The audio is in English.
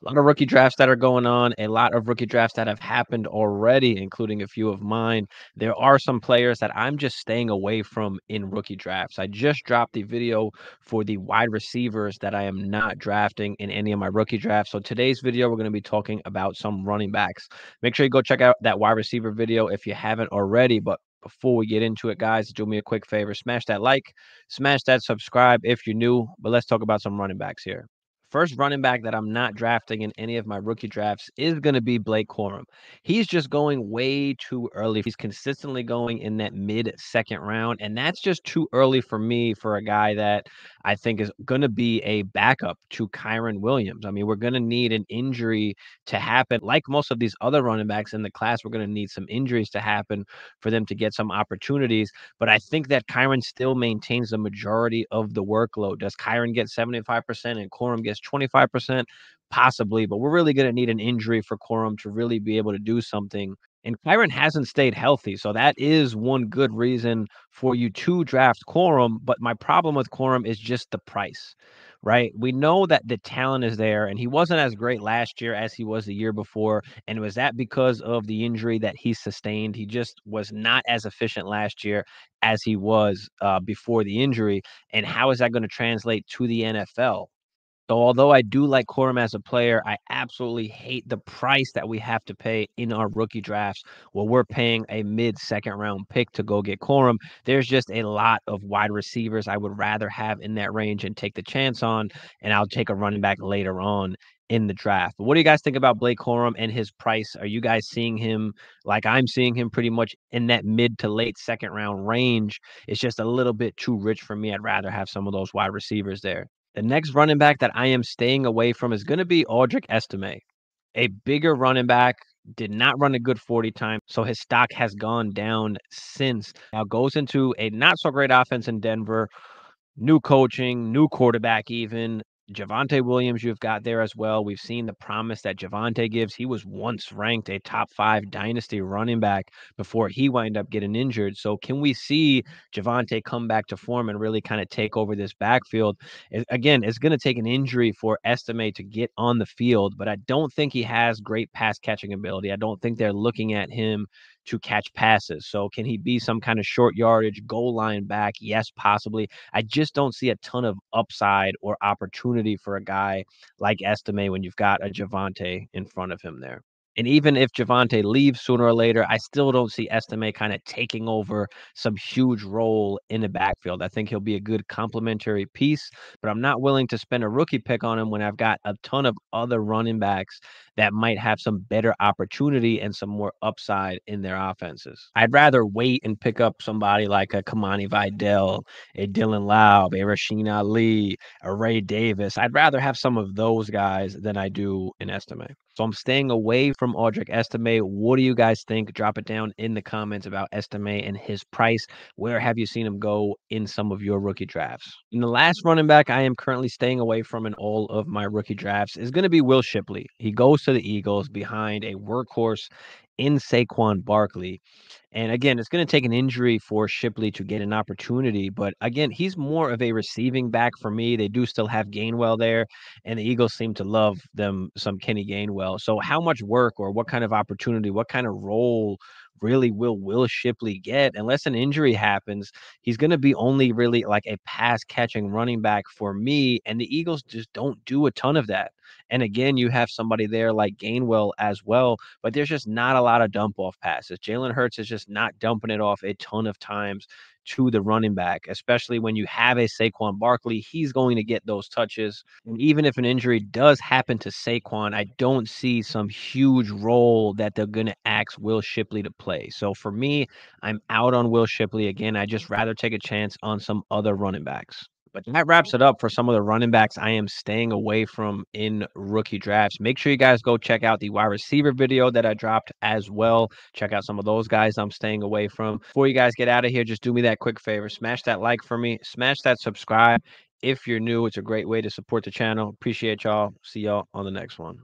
A lot of rookie drafts that are going on, a lot of rookie drafts that have happened already, including a few of mine. There are some players that I'm just staying away from in rookie drafts. I just dropped the video for the wide receivers that I am not drafting in any of my rookie drafts. So today's video, we're going to be talking about some running backs. Make sure you go check out that wide receiver video if you haven't already. But before we get into it, guys, do me a quick favor. Smash that like, smash that subscribe if you're new. But let's talk about some running backs here. First running back that I'm not drafting in any of my rookie drafts is going to be Blake Corum. He's just going way too early. He's consistently going in that mid-second round, and that's just too early for me for a guy that I think is going to be a backup to Kyren Williams. I mean, we're going to need an injury to happen. Like most of these other running backs in the class, we're going to need some injuries to happen for them to get some opportunities. But I think that Kyren still maintains the majority of the workload. Does Kyren get 75% and Corum gets 25%? Possibly, but we're really going to need an injury for Corum to really be able to do something. And Kyren hasn't stayed healthy, so that is one good reason for you to draft Corum. But my problem with Corum is just the price, right? We know that the talent is there, and he wasn't as great last year as he was the year before. And was that because of the injury that he sustained? He just was not as efficient last year as he was before the injury. And how is that going to translate to the NFL? So although I do like Corum as a player, I absolutely hate the price that we have to pay in our rookie drafts where we're paying a mid-second round pick to go get Corum. There's just a lot of wide receivers I would rather have in that range and take the chance on, and I'll take a running back later on in the draft. But what do you guys think about Blake Corum and his price? Are you guys seeing him like I'm seeing him pretty much in that mid to late second round range? It's just a little bit too rich for me. I'd rather have some of those wide receivers there. The next running back that I am staying away from is going to be Audric Estime, a bigger running back. Did not run a good 40 time, so his stock has gone down since. Now goes into a not so great offense in Denver. New coaching, new quarterback even. Javonte Williams you've got there as well. We've seen the promise that Javonte gives. He was once ranked a top 5 dynasty running back before he wound up getting injured. So can we see Javonte come back to form and really kind of take over this backfield? Again, it's going to take an injury for Estime to get on the field, but I don't think he has great pass catching ability. I don't think they're looking at him to catch passes. So can he be some kind of short yardage goal line back? Yes, possibly. I just don't see a ton of upside or opportunity for a guy like Estime when you've got a Javonte in front of him there. And even if Javonte leaves sooner or later, I still don't see Estime kind of taking over some huge role in the backfield. I think he'll be a good complementary piece, but I'm not willing to spend a rookie pick on him when I've got a ton of other running backs that might have some better opportunity and some more upside in their offenses. I'd rather wait and pick up somebody like a Kamani Vidal, a Dylan Laub, a Rasheen Ali, a Ray Davis. I'd rather have some of those guys than I do in Estime. So I'm staying away from Audric Estime. What do you guys think? Drop it down in the comments about Estime and his price. Where have you seen him go in some of your rookie drafts? And the last running back I am currently staying away from in all of my rookie drafts is going to be Will Shipley. He goes to the Eagles behind a workhorse in Saquon Barkley. And again, it's going to take an injury for Shipley to get an opportunity. But again, he's more of a receiving back for me. They do still have Gainwell there, and the Eagles seem to love them some Kenny Gainwell. So how much work or what kind of opportunity, what kind of role really will Will Shipley get? Unless an injury happens, he's going to be only really like a pass catching running back for me. And the Eagles just don't do a ton of that. And again, you have somebody there like Gainwell as well, but there's just not a lot of dump off passes. Jalen Hurts is just not dumping it off a ton of times to the running back, especially when you have a Saquon Barkley. He's going to get those touches. And even if an injury does happen to Saquon, I don't see some huge role that they're going to ask Will Shipley to play. So for me, I'm out on Will Shipley. Again, I just rather take a chance on some other running backs. But that wraps it up for some of the running backs I am staying away from in rookie drafts. Make sure you guys go check out the wide receiver video that I dropped as well. Check out some of those guys I'm staying away from. Before you guys get out of here, just do me that quick favor. Smash that like for me. Smash that subscribe. If you're new, it's a great way to support the channel. Appreciate y'all. See y'all on the next one.